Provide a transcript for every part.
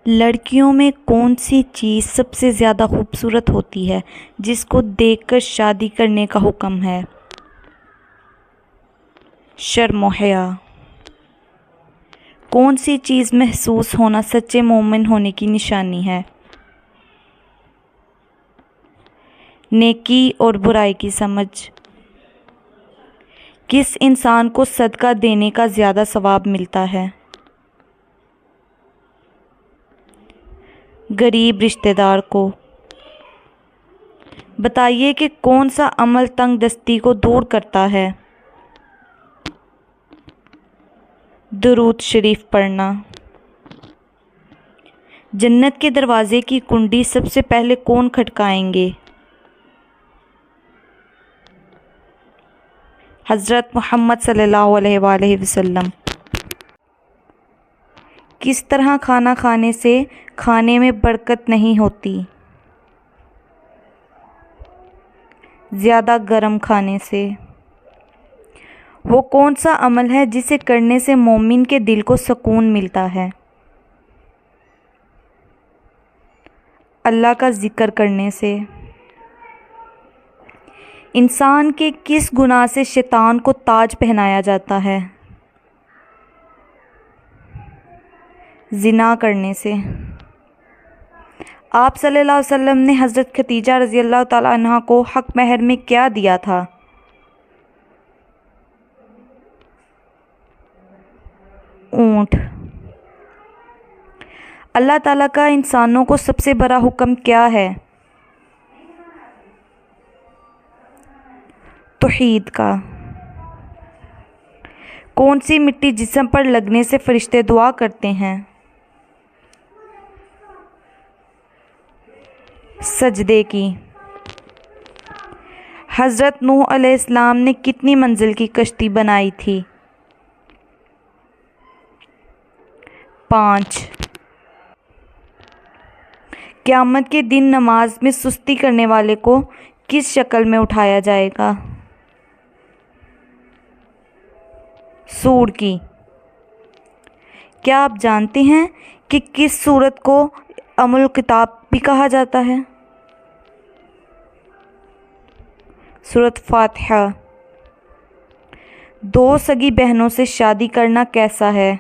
लड़कियों में कौन सी चीज़ सबसे ज़्यादा खूबसूरत होती है जिसको देखकर शादी करने का हुक्म है? शर्म और हया। कौन सी चीज़ महसूस होना सच्चे मोमिन होने की निशानी है? नेकी और बुराई की समझ। किस इंसान को सदका देने का ज़्यादा सवाब मिलता है? गरीब रिश्तेदार को। बताइए कि कौन सा अमल तंगदस्ती को दूर करता है? दुरूद शरीफ पढ़ना। जन्नत के दरवाज़े की कुंडी सबसे पहले कौन खटकाएंगे? हज़रत मोहम्मद सल्लल्लाहु अलैहि वसल्लम। किस तरह खाना खाने से खाने में बरकत नहीं होती? ज़्यादा गर्म खाने से। वो कौन सा अमल है जिसे करने से मोमिन के दिल को सुकून मिलता है? अल्लाह का ज़िक्र करने से। इंसान के किस गुनाह से शैतान को ताज पहनाया जाता है? ज़िना करने से। आप सल्लल्लाहु अलैहि वसल्लम ने हज़रत खदीजा रज़ी अल्लाह ताला अन्हा को हक़ महर में क्या दिया था? ऊँट। अल्लाह ताला का इंसानों को सबसे बड़ा हुक्म क्या है? तौहीद का। कौन सी मिट्टी जिस्म पर लगने से फरिश्ते दुआ करते हैं? सजदे की। हज़रत नूह अलैहिस्सलाम ने कितनी मंजिल की कश्ती बनाई थी? 5। क़यामत के दिन नमाज में सुस्ती करने वाले को किस शक्ल में उठाया जाएगा? सूर की। क्या आप जानते हैं कि किस सूरत को उम्मुल किताब भी कहा जाता है? सूरत फातिहा। 2 सगी बहनों से शादी करना कैसा है?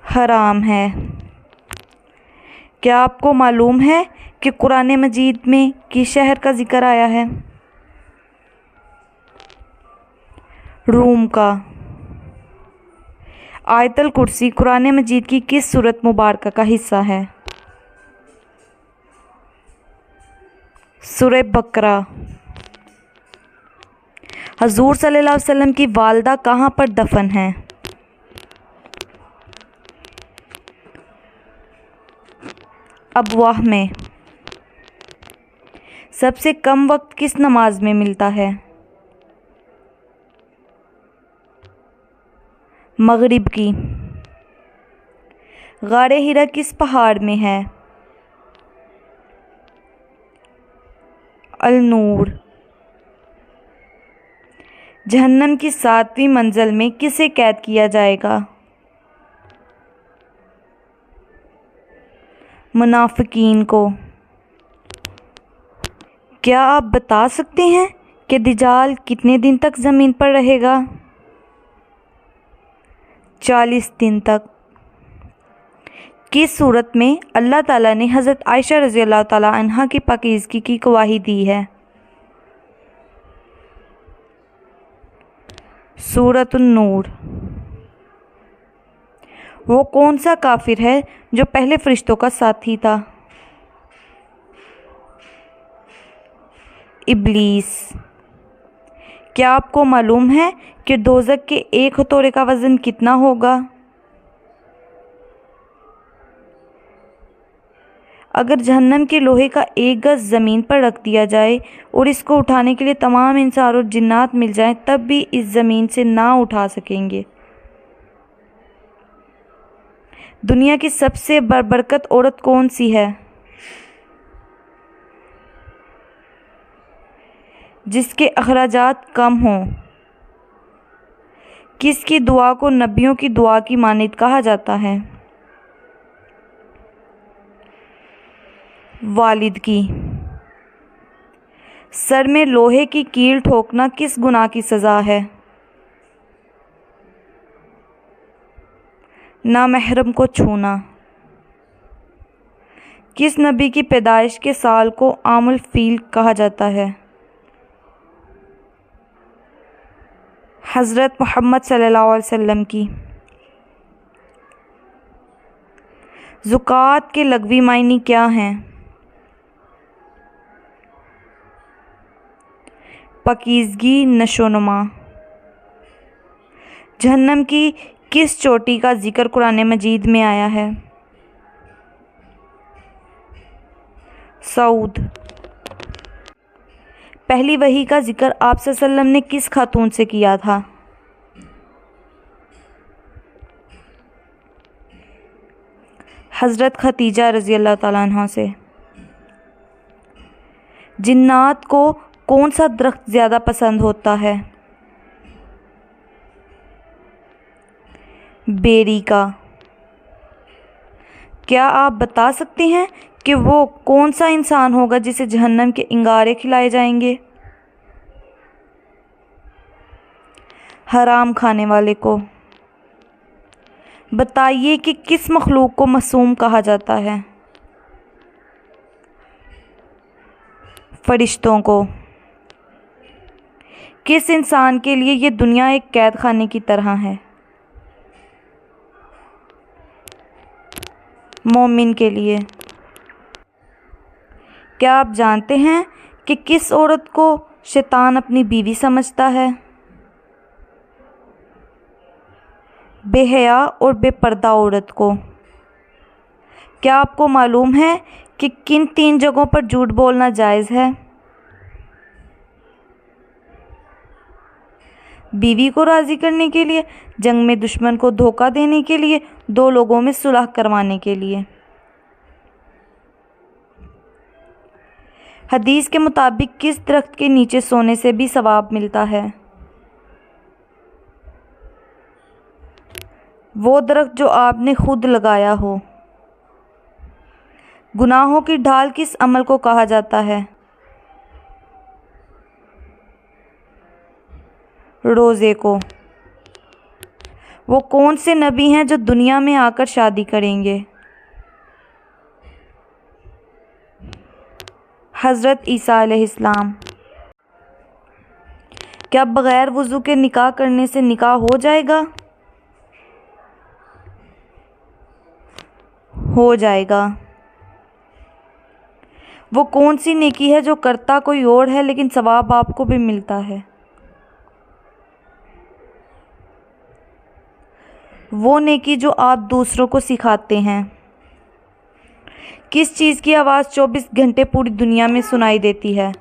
हराम है। क्या आपको मालूम है कि कुरान मजीद में किस शहर का ज़िक्र आया है? रूम का। आयतुल कुर्सी कुरान मजीद की किस सूरत मुबारक का हिस्सा है? सूरह बकरा। हजूर सल्लल्लाहु अलैहि वसल्लम की वालदा कहाँ पर दफन है? अबवाह में। सबसे कम वक्त किस नमाज में मिलता है? मगरिब की। गारे हिरा किस पहाड़ में है? अल नूर। जहन्नम की 7वीं मंजिल में किसे कैद किया जाएगा? मुनाफिकीन को। क्या आप बता सकते हैं कि दज्जाल कितने दिन तक ज़मीन पर रहेगा? 40 दिन तक। किस सूरत में अल्लाह ताला ने हज़रत आयशा रज़ी अल्लाह ताला अन्हा की पाकीज़गी की गवाही दी है? सूरतुन नूर। वो कौन सा काफिर है जो पहले फरिश्तों का साथी था? इब्लीस। क्या आपको मालूम है कि दोज़ख के एक हथौड़े का वज़न कितना होगा? अगर जहन्नम के लोहे का 1 गज़ ज़मीन पर रख दिया जाए और इसको उठाने के लिए तमाम इंसान और जिन्नात मिल जाएं तब भी इस ज़मीन से ना उठा सकेंगे। दुनिया की सबसे बरबरकत औरत कौन सी है? जिसके अखराजात कम हों। किसकी दुआ को नबियों की दुआ की मानित कहा जाता है? वालिद की। सर में लोहे की कील ठोकना किस गुनाह की सज़ा है? नामहरम को छूना। किस नबी की पैदाइश के साल को आमुल फील कहा जाता है? हज़रत मोहम्मद सल्लल्लाहु अलैहि वसल्लम की। ज़ुकात के लग़वी मायने क्या हैं? पाकीज़गी, नशोनुमा। जहन्नम की किस चोटी का जिक्र कुरान मजीद में आया है? सऊद। पहली वही का जिक्र आप सल्लल्लाहु अलैहि वसल्लम ने किस खातून से किया था? हज़रत खतीजा रज़ी अल्लाह ताला अन्हा से। जिन्नात को कौन सा दरख्त ज़्यादा पसंद होता है? बेरी का। क्या आप बता सकते हैं कि वो कौन सा इंसान होगा जिसे जहन्नम के इंगारे खिलाए जाएंगे? हराम खाने वाले को। बताइए कि किस मखलूक को मासूम कहा जाता है? फरिश्तों को। किस इंसान के लिए ये दुनिया एक कैद खाने की तरह है? मोमिन के लिए। क्या आप जानते हैं कि किस औरत को शैतान अपनी बीवी समझता है? बेहया और बेपर्दा औरत को। क्या आपको मालूम है कि किन 3 जगहों पर झूठ बोलना जायज़ है? बीवी को राज़ी करने के लिए, जंग में दुश्मन को धोखा देने के लिए, 2 लोगों में सुलह करवाने के लिए। हदीस के मुताबिक किस दरख्त के नीचे सोने से भी सवाब मिलता है? वो दरख्त जो आपने खुद लगाया हो। गुनाहों की ढाल किस अमल को कहा जाता है? रोज़े को। वो कौन से नबी हैं जो दुनिया में आकर शादी करेंगे? हज़रत ईसा अलैहिस्सलाम। क्या बग़ैर वज़ू के निकाह करने से निकाह हो जाएगा? हो जाएगा। वो कौन सी नेकी है जो करता कोई और है लेकिन सवाब आपको भी मिलता है? वो नेकी जो आप दूसरों को सिखाते हैं। किस चीज़ की आवाज़ 24 घंटे पूरी दुनिया में सुनाई देती है?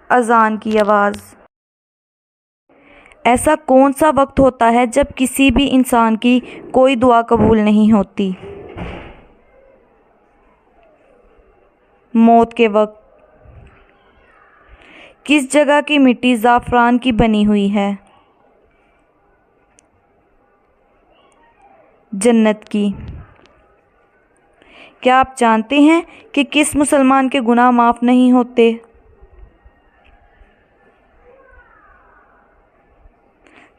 अज़ान की आवाज़। ऐसा कौन सा वक्त होता है जब किसी भी इंसान की कोई दुआ कबूल नहीं होती? मौत के वक्त। किस जगह की मिट्टी ज़ाफ़रान की बनी हुई है? जन्नत की। क्या आप जानते हैं कि किस मुसलमान के गुनाह माफ़ नहीं होते?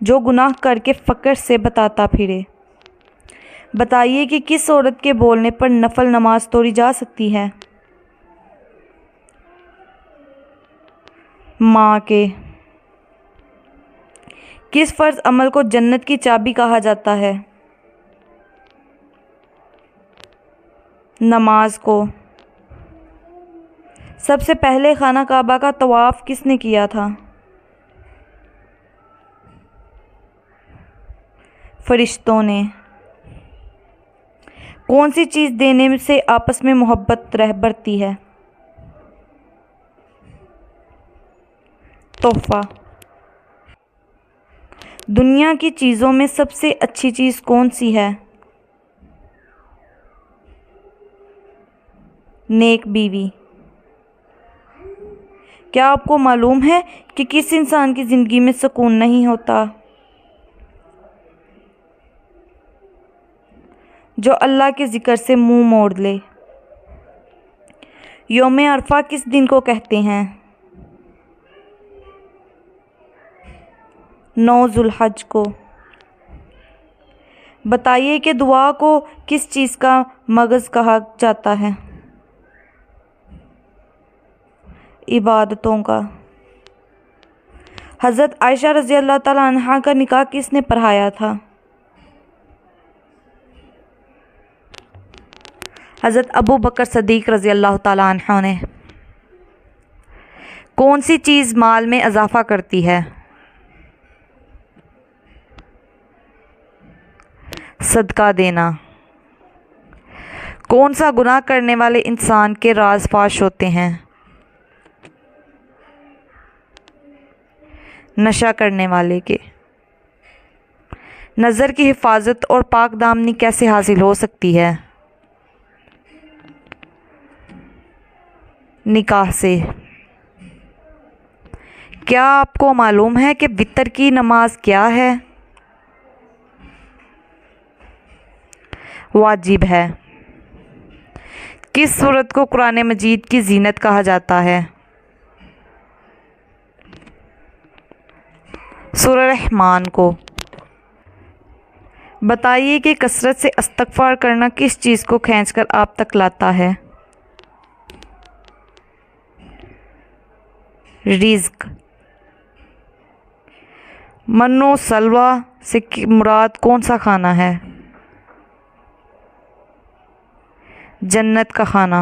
जो गुनाह करके फ़क्र से बताता फिरे। बताइए कि किस औरत के बोलने पर नफल नमाज तोड़ी जा सकती है? माँ के। किस फ़र्ज़ अमल को जन्नत की चाबी कहा जाता है? नमाज को। सबसे पहले खाना काबा का तवाफ़ किसने किया था? फरिश्तों ने। कौन सी चीज़ देने से आपस में मोहब्बत बढ़ती है? तोहफ़ा। दुनिया की चीज़ों में सबसे अच्छी चीज़ कौन सी है? नेक बीवी। क्या आपको मालूम है कि किस इंसान की ज़िंदगी में सुकून नहीं होता? जो अल्लाह के ज़िक्र से मुंह मोड़ ले। यौम अरफा किस दिन को कहते हैं? 9 ज़ुल्हज को। बताइए कि दुआ को किस चीज़ का मगज़ कहा जाता है? इबादतों का। हज़रत आयशा रज़ी अल्लाह ताला अन्हा का निकाह किसने पढ़ाया था? हज़रत अबू बकर सदीक़ रज़ी अल्लाह ताला अन्हु ने। कौन सी चीज़ माल में इजाफ़ा करती है? सदका देना। कौन सा गुनाह करने वाले इंसान के राज फाश होते हैं? नशा करने वाले के। नज़र की हिफाजत और पाक दामनी कैसे हासिल हो सकती है? निकाह से। क्या आपको मालूम है कि वितर की नमाज क्या है? वाजिब है। किस सूरत को कुरान मजीद की जीनत कहा जाता है? सूरह रहमान को। बताइए कि कसरत से इस्तग़फ़ार करना किस चीज़ को खींचकर आप तक लाता है? रिज़्क़। मन्नो सलवा से मुराद कौन सा खाना है? जन्नत का खाना।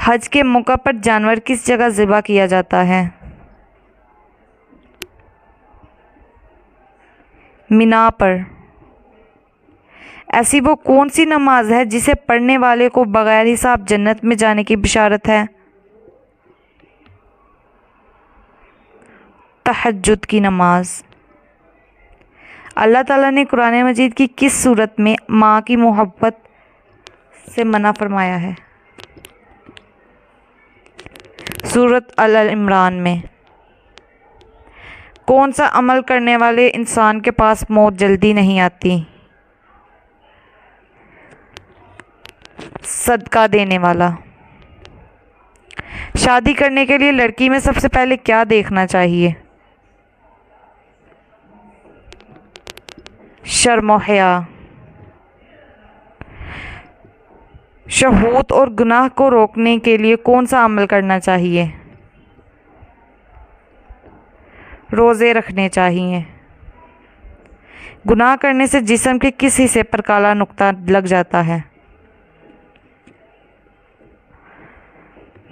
हज के मौका पर जानवर किस जगह ज़िबा किया जाता है? मिना पर। ऐसी वो कौन सी नमाज है जिसे पढ़ने वाले को बग़ैर हिसाब जन्नत में जाने की बिशारत है? तहज्जुद की नमाज। अल्लाह ताला ने कुरान मजीद की किस सूरत में माँ की मोहब्बत से मना फरमाया है? सूरत अल इमरान में। कौन सा अमल करने वाले इंसान के पास मौत जल्दी नहीं आती? सदका देने वाला। शादी करने के लिए लड़की में सबसे पहले क्या देखना चाहिए? शर्म और हया। शहूत और गुनाह को रोकने के लिए कौन सा अमल करना चाहिए? रोज़े रखने चाहिए। गुनाह करने से जिस्म के किस हिस्से पर काला नुक्ता लग जाता है?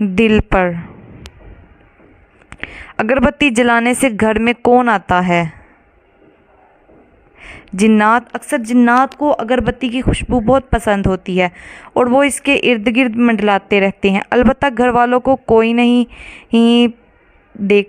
दिल पर। अगरबत्ती जलाने से घर में कौन आता है? जिन्नात। अक्सर जिन्नात को अगरबत्ती की खुशबू बहुत पसंद होती है और वो इसके इर्द गिर्द मंडलाते रहते हैं। अलबत्ता घर वालों को कोई नहीं ही देख